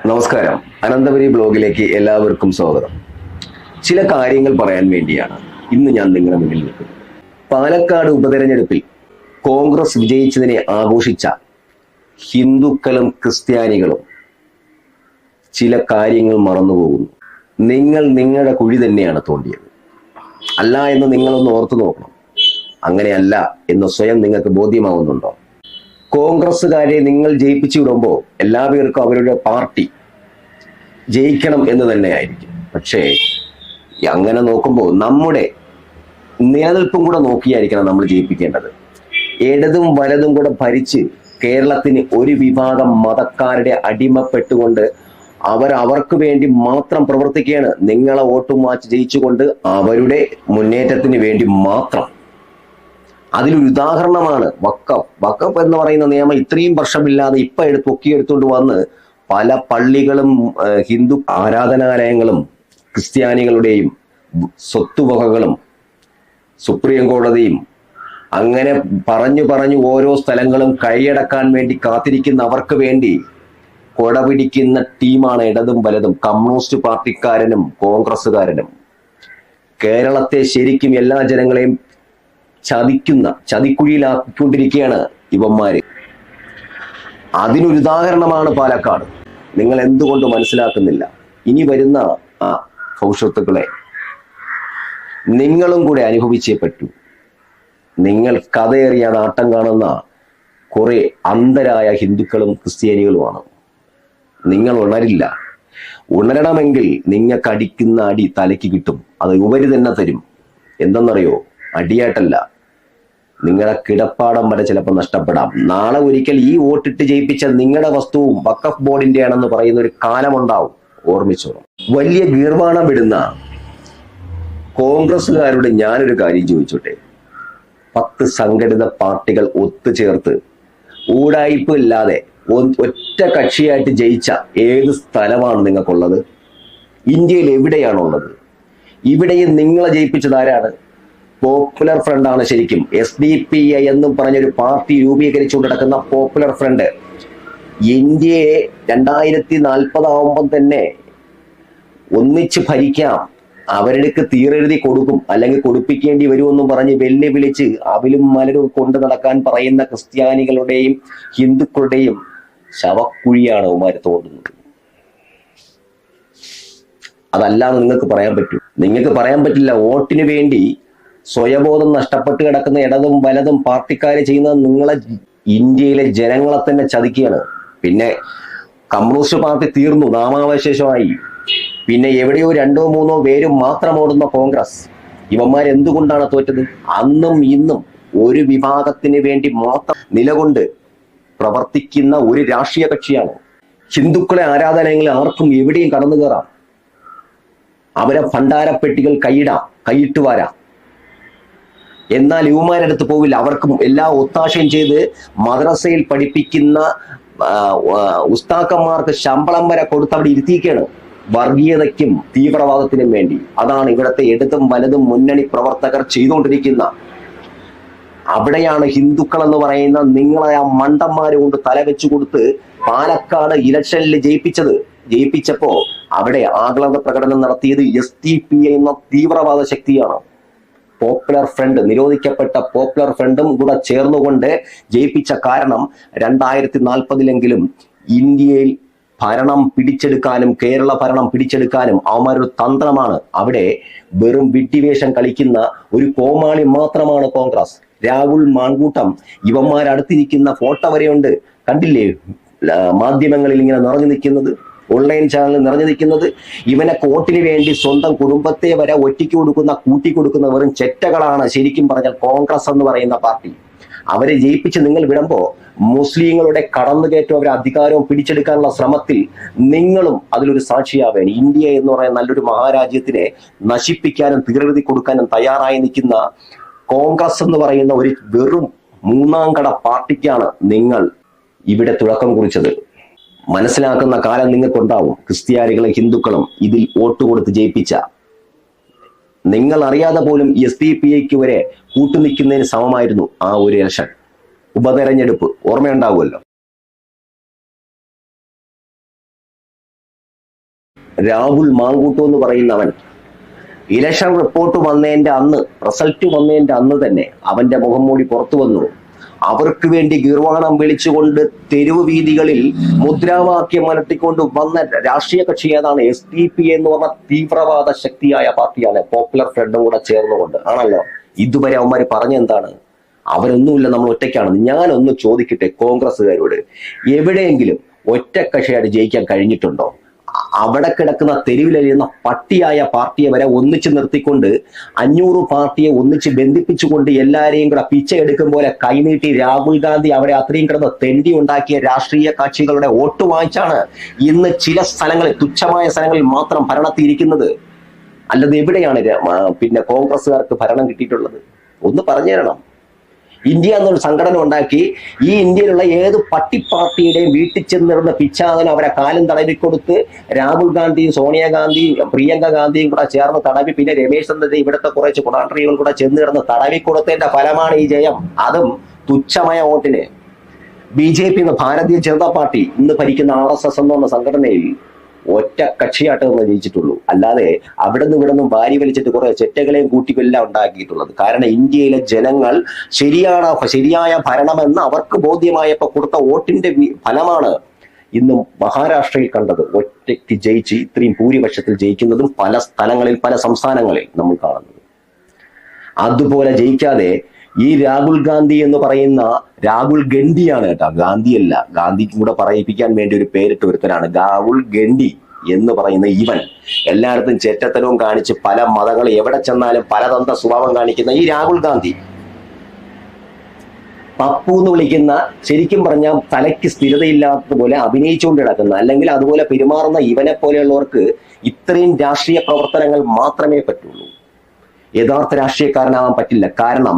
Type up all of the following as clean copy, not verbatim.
നമസ്കാരം. അനന്തപുരി ബ്ലോഗിലേക്ക് എല്ലാവർക്കും സ്വാഗതം. ചില കാര്യങ്ങൾ പറയാൻ വേണ്ടിയാണ് ഇന്ന് ഞാൻ നിങ്ങളുടെ മുന്നിൽ നിൽക്കുന്നത്. പാലക്കാട് ഉപതെരഞ്ഞെടുപ്പിൽ കോൺഗ്രസ് വിജയിച്ചതിനെ ആഘോഷിച്ച ഹിന്ദുക്കളും ക്രിസ്ത്യാനികളും ചില കാര്യങ്ങൾ മറന്നുപോകുന്നു. നിങ്ങൾ നിങ്ങളുടെ കുഴി തന്നെയാണ് തോണ്ടിയത്, അല്ല എന്ന് നിങ്ങളൊന്ന് ഓർത്തു നോക്കണം. അങ്ങനെയല്ല എന്ന് സ്വയം നിങ്ങൾക്ക് ബോധ്യമാവുന്നുണ്ടോ? കോൺഗ്രസ്സുകാരെ നിങ്ങൾ ജയിപ്പിച്ചു വിടുമ്പോൾ എല്ലാ പേർക്കും അവരുടെ പാർട്ടി ജയിക്കണം എന്ന് തന്നെയായിരിക്കും. പക്ഷേ അങ്ങനെ നോക്കുമ്പോൾ നമ്മുടെ നിലനിൽപ്പും കൂടെ നോക്കിയായിരിക്കണം നമ്മൾ ജയിപ്പിക്കേണ്ടത്. ഇടതും വലതും കൂടെ ഭരിച്ച് കേരളത്തിന് ഒരു വിഭാഗം മതക്കാരുടെ അടിമപ്പെട്ടുകൊണ്ട് അവർക്ക് വേണ്ടി മാത്രം പ്രവർത്തിക്കുകയാണ്. നിങ്ങളെ വോട്ടും വാച്ച് ജയിച്ചുകൊണ്ട് അവരുടെ മുന്നേറ്റത്തിന് വേണ്ടി മാത്രം. അതിലൊരു ഉദാഹരണമാണ് വഖഫ്. വഖഫ് എന്ന് പറയുന്ന നിയമം ഇത്രയും വർഷമില്ലാതെ ഇപ്പൊ പൊക്കിയെടുത്തുകൊണ്ട് വന്ന് പല പള്ളികളും ഹിന്ദു ആരാധനാലയങ്ങളും ക്രിസ്ത്യാനികളുടെയും സ്വത്തുവകകളും സുപ്രീം കോടതിയും അങ്ങനെ പറഞ്ഞു ഓരോ സ്ഥലങ്ങളും കൈയടക്കാൻ വേണ്ടി കാത്തിരിക്കുന്ന അവർക്ക് വേണ്ടി കൊടപിടിക്കുന്ന ടീമാണ് ഇടതും വലതും, കമ്മ്യൂണിസ്റ്റ് പാർട്ടിക്കാരനും കോൺഗ്രസ്സുകാരനും. കേരളത്തെ ശരിക്കും എല്ലാ ജനങ്ങളെയും ചതിക്കുഴിയിലാക്കിക്കൊണ്ടിരിക്കുകയാണ് ഇവന്മാര്. അതിനൊരു ഉദാഹരണമാണ് പാലക്കാട്. നിങ്ങൾ എന്തുകൊണ്ട് മനസ്സിലാക്കുന്നില്ല? ഇനി വരുന്ന ഭവിഷ്യത്തുക്കളെ നിങ്ങളും കൂടെ അനുഭവിച്ചേ പറ്റൂ. നിങ്ങൾ കഥയേറിയ നാട്ടം കാണുന്ന കുറെ അന്ധരായ ഹിന്ദുക്കളും ക്രിസ്ത്യാനികളുമാണ്. നിങ്ങൾ ഉണരില്ല. ഉണരണമെങ്കിൽ നിങ്ങൾക്ക് അടിക്കുന്ന അടി തലയ്ക്ക് കിട്ടും. അത് ഉപരി തന്നെ തരും. എന്തെന്നറിയോ? അടിയായിട്ടല്ല, നിങ്ങളുടെ കിടപ്പാടം വരെ ചിലപ്പോൾ നഷ്ടപ്പെടാം. നാളെ ഒരിക്കൽ ഈ വോട്ടിട്ട് ജയിപ്പിച്ച നിങ്ങളുടെ വസ്തുവും വഖഫ് ബോർഡിന്റെ ആണെന്ന് പറയുന്ന ഒരു കാലമുണ്ടാവും. ഓർമ്മിച്ചോളൂ. വലിയ ഗീർവാണം വിടുന്ന കോൺഗ്രസ്സുകാരോട് ഞാനൊരു കാര്യം ചോദിച്ചോട്ടെ. 10 സംഘടിത പാർട്ടികൾ ഒത്തുചേർത്ത് ഊടായ്പ ഇല്ലാതെ ഒറ്റ കക്ഷിയായിട്ട് ജയിച്ച ഏത് സ്ഥലമാണ് നിങ്ങൾക്കുള്ളത്? ഇന്ത്യയിൽ എവിടെയാണുള്ളത്? ഇവിടെയും നിങ്ങളെ ജയിപ്പിച്ചത് ആരാണ്? പോപ്പുലർ ഫ്രണ്ടാണ്. ശരിക്കും SDPI എന്നും പറഞ്ഞൊരു പാർട്ടി രൂപീകരിച്ചുകൊണ്ട് നടക്കുന്ന പോപ്പുലർ ഫ്രണ്ട് ഇന്ത്യയെ 2040 ആവുമ്പം തന്നെ ഒന്നിച്ച് ഭരിക്കാം, അവരുടെ തീരെഴുതി കൊടുക്കും, അല്ലെങ്കിൽ കൊടുപ്പിക്കേണ്ടി വരുമെന്നും പറഞ്ഞ് വെല്ലുവിളിച്ച് അവിലും മലരും കൊണ്ട് നടക്കാൻ പറയുന്ന ക്രിസ്ത്യാനികളുടെയും ഹിന്ദുക്കളുടെയും ശവക്കുഴിയാണ് ഉമാര് തോന്നുന്നത്. അതല്ലാതെ നിങ്ങൾക്ക് പറയാൻ പറ്റും? നിങ്ങൾക്ക് പറയാൻ പറ്റില്ല. വോട്ടിന് വേണ്ടി സ്വയബോധം നഷ്ടപ്പെട്ട് കിടക്കുന്ന ഇടതും വലതും പാർട്ടിക്കാര് ചെയ്യുന്നത് നിങ്ങളെ ഇന്ത്യയിലെ ജനങ്ങളെ തന്നെ ചതിക്കുകയാണ്. പിന്നെ കമ്മ്യൂണിസ്റ്റ് പാർട്ടി തീർന്നു, നാമാവശേഷമായി. പിന്നെ എവിടെയോ 2-3 പേരും മാത്രം ഓടുന്ന കോൺഗ്രസ്. ഇവന്മാർ എന്തുകൊണ്ടാണ് തോറ്റത്? അന്നും ഇന്നും ഒരു വിഭാഗത്തിന് വേണ്ടി മാത്രം നിലകൊണ്ട് പ്രവർത്തിക്കുന്ന ഒരു രാഷ്ട്രീയ കക്ഷിയാണ്. ഹിന്ദുക്കളെ ആരാധനാലയങ്ങളിൽ ആർക്കും എവിടെയും കടന്നു കയറാം, അവരെ ഭണ്ഡാരപ്പെട്ടികൾ കൈയിട്ട് വാരാം. എന്നാൽ യുവമാരടുത്ത് പോവില്ല. അവർക്കും എല്ലാ ഒത്താശയും ചെയ്ത് മദ്രസയിൽ പഠിപ്പിക്കുന്ന ഉസ്താക്കന്മാർക്ക് ശമ്പളം വരെ കൊടുത്ത് അവിടെ ഇരുത്തിയിരിക്കുകയാണ്, വർഗീയതയ്ക്കും തീവ്രവാദത്തിനും വേണ്ടി. അതാണ് ഇവിടുത്തെ ഇടതും വലതും മുന്നണി പ്രവർത്തകർ ചെയ്തുകൊണ്ടിരിക്കുന്ന. അവിടെയാണ് ഹിന്ദുക്കൾ എന്ന് പറയുന്ന നിങ്ങളെ ആ മണ്ടന്മാര് കൊണ്ട് തലവെച്ചു കൊടുത്ത് പാലക്കാട് ഇലക്ഷനിൽ ജയിപ്പിച്ചപ്പോ അവിടെ ആഹ്ലാദ പ്രകടനം നടത്തിയത് SDPI എന്ന തീവ്രവാദ ശക്തിയാണ്. പോപ്പുലർ ഫ്രണ്ട്, നിരോധിക്കപ്പെട്ട പോപ്പുലർ ഫ്രണ്ടും കൂടെ ചേർന്നുകൊണ്ട് ജയിപ്പിച്ച കാരണം 2040 ഇന്ത്യയിൽ ഭരണം പിടിച്ചെടുക്കാനും കേരള ഭരണം പിടിച്ചെടുക്കാനും അവന്മാരൊരു തന്ത്രമാണ്. അവിടെ വെറും വിഡ്ഢിവേഷം കളിക്കുന്ന ഒരു കോമാളി മാത്രമാണ് കോൺഗ്രസ്. രാഹുൽ മാങ്കൂട്ടം ഇവന്മാരടുത്തിരിക്കുന്ന ഫോട്ടോ വരെയുണ്ട്, കണ്ടില്ലേ? മാധ്യമങ്ങളിൽ ഇങ്ങനെ നിറഞ്ഞു നിൽക്കുന്നത്, ഓൺലൈൻ ചാനലിൽ നിറഞ്ഞു നിൽക്കുന്നത്. ഇവനെ കോട്ടിന് വേണ്ടി സ്വന്തം കുടുംബത്തെ വരെ ഒറ്റയ്ക്ക് കൂട്ടിക്കൊടുക്കുന്ന വെറും ചെറ്റകളാണ് ശരിക്കും പറഞ്ഞാൽ കോൺഗ്രസ് എന്ന് പറയുന്ന പാർട്ടി. അവരെ ജയിപ്പിച്ച് നിങ്ങൾ വിടുമ്പോ മുസ്ലിങ്ങളുടെ കടന്നുകയറ്റം, അവരെ അധികാരവും പിടിച്ചെടുക്കാനുള്ള ശ്രമത്തിൽ നിങ്ങളും അതിലൊരു സാക്ഷിയാവേൻ. ഇന്ത്യ എന്ന് പറയുന്ന നല്ലൊരു മഹാരാജ്യത്തിനെ നശിപ്പിക്കാനും തീരെഴുതി കൊടുക്കാനും തയ്യാറായി നിൽക്കുന്ന കോൺഗ്രസ് എന്ന് പറയുന്ന ഒരു വെറും 3ാം കട പാർട്ടിക്കാണ് നിങ്ങൾ ഇവിടെ തുടക്കം കുറിച്ചത്. മനസ്സിലാക്കുന്ന കാലം നിങ്ങൾക്കുണ്ടാവും. ക്രിസ്ത്യാനികളും ഹിന്ദുക്കളും ഇതിൽ വോട്ട് കൊടുത്ത് ജയിപ്പിച്ച നിങ്ങൾ അറിയാതെ പോലും SDPIക്ക് വരെ കൂട്ടുനിൽക്കുന്നതിന് സമമായിരുന്നു ആ ഒരു ഇലക്ഷൻ ഉപതെരഞ്ഞെടുപ്പ്. ഓർമ്മയുണ്ടാവുമല്ലോ. രാഹുൽ മാങ്കൂട്ടം എന്ന് പറയുന്നവൻ ഇലക്ഷൻ റിസൾട്ട് വന്നതിന്റെ അന്ന് തന്നെ അവന്റെ മുഖം മൂടി പുറത്തു വന്നു. അവർക്ക് വേണ്ടി ഗീർവാണം വിളിച്ചുകൊണ്ട് തെരുവ് വീതികളിൽ മുദ്രാവാക്യം അലട്ടിക്കൊണ്ട് വന്ന രാഷ്ട്രീയ കക്ഷി ഏതാണ്? SDP എന്ന് പറഞ്ഞ തീവ്രവാദ ശക്തിയായ പാർട്ടിയാണ്. പോപ്പുലർ ഫ്രണ്ടും കൂടെ ചേർന്നുകൊണ്ട് ആണല്ലോ. ഇതുവരെ അവന്മാര് പറഞ്ഞെന്താണ്? അവരൊന്നുമില്ല, നമ്മൾ ഒറ്റയ്ക്കാണ്. ഞാനൊന്ന് ചോദിക്കട്ടെ കോൺഗ്രസ്സുകാരോട്, എവിടെയെങ്കിലും ഒറ്റ കക്ഷിയായിട്ട് ജയിക്കാൻ കഴിഞ്ഞിട്ടുണ്ടോ? അവിടെ കിടക്കുന്ന തെരുവിലെറിയുന്ന പട്ടിയായ പാർട്ടിയെ വരെ ഒന്നിച്ച് നിർത്തിക്കൊണ്ട് 500 പാർട്ടിയെ ഒന്നിച്ച് ബന്ധിപ്പിച്ചുകൊണ്ട് എല്ലാരെയും കൂടെ പിച്ചയെടുക്കും പോലെ കൈനീട്ടി രാഹുൽ ഗാന്ധി അവിടെ അത്രയും കിടന്ന് തെണ്ടി ഉണ്ടാക്കിയ രാഷ്ട്രീയ കക്ഷികളുടെ വോട്ട് വാങ്ങിച്ചാണ് ഇന്ന് ചില സ്ഥലങ്ങളിൽ, തുച്ഛമായ സ്ഥലങ്ങളിൽ മാത്രം ഭരണത്തിയിരിക്കുന്നത്. അല്ലാതെ എവിടെയാണ് പിന്നെ കോൺഗ്രസ്സുകാർക്ക് ഭരണം കിട്ടിയിട്ടുള്ളത്? ഒന്ന് പറഞ്ഞു തരണം. ഇന്ത്യ എന്നൊരു സംഘടന ഉണ്ടാക്കി ഈ ഇന്ത്യയിലുള്ള ഏത് പട്ടി പാർട്ടിയുടെയും വീട്ടിൽ ചെന്നിരുന്ന പിച്ചാതനും അവരെ കാലും തടവിക്കൊടുത്ത് രാഹുൽ ഗാന്ധിയും സോണിയാഗാന്ധിയും പ്രിയങ്ക ഗാന്ധിയും കൂടെ ചേർന്ന് തടവി, പിന്നെ രമേശ് ചന്ദ്രന്റെ ഇവിടുത്തെ കുറച്ച് കുടാണ്ട്രികൾ കൂടെ ചെന്നിരുന്ന് തടവിക്കൊടുത്തതിന്റെ ഫലമാണ് ഈ ജയം. അതും തുച്ഛമായ വോട്ടിന്. BJP എന്ന ഭാരതീയ ജനതാ പാർട്ടി ഇന്ന് ഭരിക്കുന്ന RSS എന്ന് പറഞ്ഞ സംഘടനയിൽ ഒറ്റ കക്ഷിയായിട്ട് നമ്മൾ ജയിച്ചിട്ടുള്ളൂ. അല്ലാതെ അവിടെ നിന്നും വാരി വലിച്ചിട്ട് കുറെ ചെറ്റകളെയും കൂട്ടിക്കെല്ലാം ഉണ്ടാക്കിയിട്ടുള്ളത്. കാരണം ഇന്ത്യയിലെ ജനങ്ങൾ ശരിയായ ഭരണമെന്ന് അവർക്ക് ബോധ്യമായപ്പോ കൊടുത്ത വോട്ടിന്റെ ഫലമാണ് ഇന്നും മഹാരാഷ്ട്രയിൽ കണ്ടത്. ഒറ്റയ്ക്ക് ജയിച്ച് ഇത്രയും ഭൂരിപക്ഷത്തിൽ ജയിക്കുന്നതും പല സ്ഥലങ്ങളിൽ, പല സംസ്ഥാനങ്ങളിൽ നമ്മൾ കാണുന്നത്. അതുപോലെ ജയിക്കാതെ ഈ രാഹുൽ ഗാന്ധി എന്ന് പറയുന്ന രാഹുൽ ഗണ്ഡിയാണ് കേട്ടോ, ഗാന്ധിയല്ല. ഗാന്ധിക്ക് കൂടെ പറയിപ്പിക്കാൻ വേണ്ടി ഒരു പേരിട്ട് ഒരുത്തനാണ് രാഹുൽ ഗണ്ഡി എന്ന് പറയുന്ന ഇവൻ. എല്ലായിടത്തും ചെറ്റത്തരവും കാണിച്ച് പല മതങ്ങൾ എവിടെ ചെന്നാലും പലതന്ത്ര സ്വഭാവം കാണിക്കുന്ന ഈ രാഹുൽ ഗാന്ധി, പപ്പു എന്ന് വിളിക്കുന്ന, ശരിക്കും പറഞ്ഞാൽ തലയ്ക്ക് സ്ഥിരതയില്ലാത്തതുപോലെ അഭിനയിച്ചുകൊണ്ട് കിടക്കുന്ന, അല്ലെങ്കിൽ അതുപോലെ പെരുമാറുന്ന ഇവനെ പോലെയുള്ളവർക്ക് ഇത്രയും രാഷ്ട്രീയ പ്രവർത്തനങ്ങൾ മാത്രമേ പറ്റുള്ളൂ. യഥാർത്ഥ രാഷ്ട്രീയക്കാരനാവാൻ പറ്റില്ല. കാരണം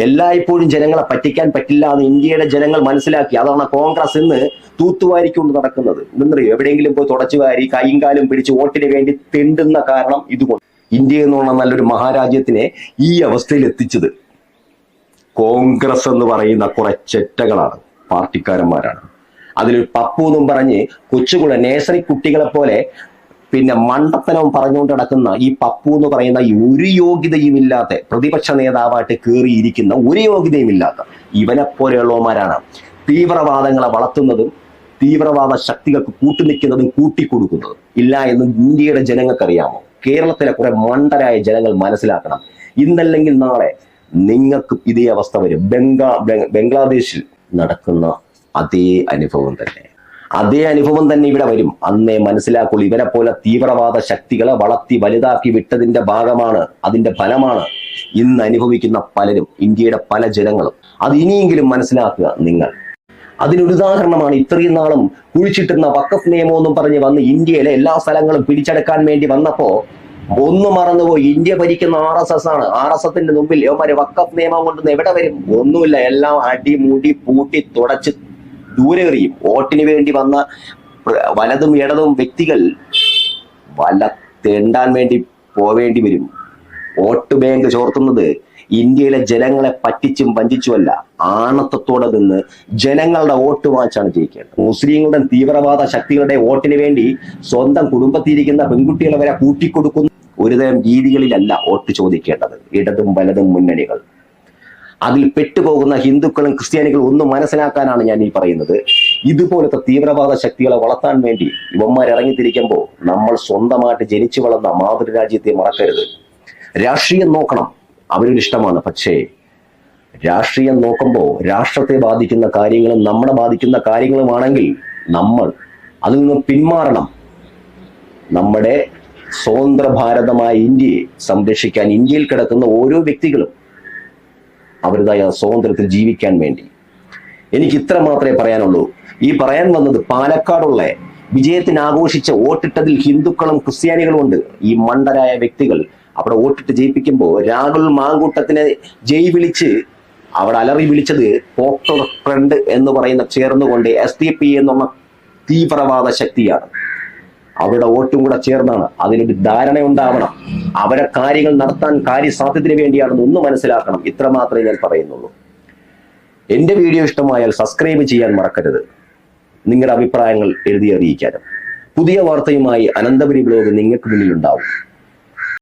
എല്ലായ്പ്പോഴും ജനങ്ങളെ പറ്റിക്കാൻ പറ്റില്ല എന്ന് ഇന്ത്യയുടെ ജനങ്ങൾ മനസ്സിലാക്കി. അതാണ് കോൺഗ്രസ് ഇന്ന് തൂത്തുവാരിക്കൊണ്ട് നടക്കുന്നത്. എന്നറിയോ, എവിടെയെങ്കിലും പോയി തുടച്ചുവാരി കൈയും കാലും പിടിച്ച് വോട്ടിന് വേണ്ടി തെണ്ടുന്ന കാരണം ഇതുകൊണ്ട്. ഇന്ത്യ എന്ന് പറഞ്ഞ നല്ലൊരു മഹാരാജ്യത്തിനെ ഈ അവസ്ഥയിൽ എത്തിച്ചത് കോൺഗ്രസ് എന്ന് പറയുന്ന കുറെ ചെറ്റകളാണ്, പാർട്ടിക്കാരന്മാരാണ്. അതിലൊരു പപ്പു എന്നും പറഞ്ഞ് കൊച്ചുകുള നേഴ്സറി കുട്ടികളെ പോലെ പിന്നെ മണ്ടത്തനവും പറഞ്ഞുകൊണ്ട് നടക്കുന്ന ഈ പപ്പു എന്ന് പറയുന്ന ഈ ഒരു യോഗ്യതയും ഇല്ലാത്ത പ്രതിപക്ഷ നേതാവായിട്ട് കയറിയിരിക്കുന്ന, ഒരു യോഗ്യതയും ഇല്ലാത്ത ഇവനെ പോലെയുള്ളവന്മാരാണ് തീവ്രവാദങ്ങളെ വളർത്തുന്നതും തീവ്രവാദ ശക്തികൾക്ക് കൂട്ടുനിൽക്കുന്നതും കൂട്ടിക്കൊടുക്കുന്നതും. ഇല്ല എന്ന് ഇന്ത്യയുടെ ജനങ്ങൾക്കറിയാമോ? കേരളത്തിലെ കുറെ മണ്ടരായ ജനങ്ങൾ മനസ്സിലാക്കണം. ഇന്നല്ലെങ്കിൽ നാളെ നിങ്ങൾക്ക് ഇതേ അവസ്ഥ വരും. ബംഗ്ലാദേശിൽ നടക്കുന്ന അതേ അനുഭവം തന്നെ ഇവിടെ വരും. അന്നേ മനസ്സിലാക്കുള്ളൂ. ഇവരെ പോലെ തീവ്രവാദ ശക്തികളെ വളർത്തി വലുതാക്കി വിട്ടതിന്റെ ഭാഗമാണ്, അതിന്റെ ഫലമാണ് ഇന്ന് അനുഭവിക്കുന്ന പലരും, ഇന്ത്യയുടെ പല ജനങ്ങളും. അത് ഇനിയെങ്കിലും മനസ്സിലാക്കുക നിങ്ങൾ. അതിനൊരു ഉദാഹരണമാണ് ഇത്രയും നാളും കുഴിച്ചിട്ടുന്ന വഖഫ് നിയമം എന്നും പറഞ്ഞ് വന്ന് ഇന്ത്യയിലെ എല്ലാ സ്ഥലങ്ങളും പിടിച്ചെടുക്കാൻ വേണ്ടി വന്നപ്പോ ഒന്ന് മറന്നുപോയി. ഇന്ത്യ ഭരിക്കുന്ന RSS ആണ്. RSSന്റെ മുമ്പിൽ ഇവന്മാര് വഖഫ് നിയമം കൊണ്ടുവന്ന് എവിടെ വരും? ഒന്നുമില്ല. എല്ലാം അടിമുടി പൂട്ടി തുടച്ച് ദൂരെ എറിയും. വോട്ടിന് വേണ്ടി വന്ന വലതും ഇടതും വ്യക്തികൾ വല്ല തെണ്ടാൻ വേണ്ടി പോവേണ്ടി വരും. വോട്ട് ബാങ്ക് ചോർത്തുന്നത് ഇന്ത്യയിലെ ജനങ്ങളെ പറ്റിച്ചും വഞ്ചിച്ചുമല്ല, ആണത്തത്തോടെ നിന്ന് ജനങ്ങളുടെ വോട്ട് വാങ്ങിച്ചാണ് ജയിക്കേണ്ടത്. മുസ്ലിങ്ങളുടെ തീവ്രവാദ ശക്തികളുടെ വോട്ടിന് വേണ്ടി സ്വന്തം കുടുംബത്തിരിക്കുന്ന പെൺകുട്ടികളെ വരെ കൂട്ടിക്കൊടുക്കുന്ന ഒരുതരം രീതികളിലല്ല വോട്ട് ചോദിക്കേണ്ടത് ഇടതും വലതും മുന്നണികൾ. അതിൽ പെട്ടുപോകുന്ന ഹിന്ദുക്കളും ക്രിസ്ത്യാനികളും ഒന്നും മനസ്സിലാക്കാനാണ് ഞാൻ ഈ പറയുന്നത്. ഇതുപോലത്തെ തീവ്രവാദ ശക്തികളെ വളർത്താൻ വേണ്ടി ഇവന്മാർ ഇറങ്ങിത്തിരിക്കുമ്പോൾ നമ്മൾ സ്വന്തമായിട്ട് ജനിച്ചു വളർന്ന മാതൃരാജ്യത്തെ മറക്കരുത്. രാഷ്ട്രീയം നോക്കണം, അവരൊരു ഇഷ്ടമാണ്. പക്ഷേ രാഷ്ട്രീയം നോക്കുമ്പോൾ രാഷ്ട്രത്തെ ബാധിക്കുന്ന കാര്യങ്ങളും നമ്മളെ ബാധിക്കുന്ന കാര്യങ്ങളുമാണെങ്കിൽ നമ്മൾ അതിൽ നിന്ന് പിന്മാറണം. നമ്മുടെ സ്വതന്ത്ര ഭാരതമായ ഇന്ത്യയെ സംരക്ഷിക്കാൻ ഇന്ത്യയിൽ കിടക്കുന്ന ഓരോ വ്യക്തികളും അവരുടേതായ സ്വാതന്ത്ര്യത്തിൽ ജീവിക്കാൻ വേണ്ടി. എനിക്ക് ഇത്ര മാത്രമേ പറയാനുള്ളൂ. ഈ പറയാൻ വന്നത് പാലക്കാടുള്ള വിജയത്തിന് ആഘോഷിച്ച വോട്ടിട്ടതിൽ ഹിന്ദുക്കളും ക്രിസ്ത്യാനികളും ഉണ്ട്. ഈ മണ്ടരായ വ്യക്തികൾ അവിടെ വോട്ടിട്ട് ജയിപ്പിക്കുമ്പോൾ രാഹുൽ മാങ്കൂട്ടത്തിനെ ജയ് വിളിച്ച് അവിടെ അലറി വിളിച്ചത് പോപ്പുലർ ഫ്രണ്ട് എന്ന് പറയുന്ന ചേർന്നുകൊണ്ട് SDP എന്നുള്ള തീവ്രവാദ ശക്തിയാണ്. അവരുടെ വോട്ടും കൂടെ ചേർന്നാണ്. അതിനൊരു ധാരണ ഉണ്ടാവണം. അവരെ കാര്യങ്ങൾ നടത്താൻ കാര്യസാധ്യത്തിന് വേണ്ടിയാണെന്ന് ഒന്ന് മനസ്സിലാക്കണം. ഇത്ര മാത്രമേ ഞാൻ പറയുന്നുള്ളൂ. എന്റെ വീഡിയോ ഇഷ്ടമായാൽ സബ്സ്ക്രൈബ് ചെയ്യാൻ മറക്കരുത്. നിങ്ങളുടെ അഭിപ്രായങ്ങൾ എഴുതി അറിയിക്കാനും. പുതിയ വാർത്തയുമായി അനന്തപുരി ബ്ലോഗ് നിങ്ങൾക്ക് മുന്നിൽ ഉണ്ടാവും.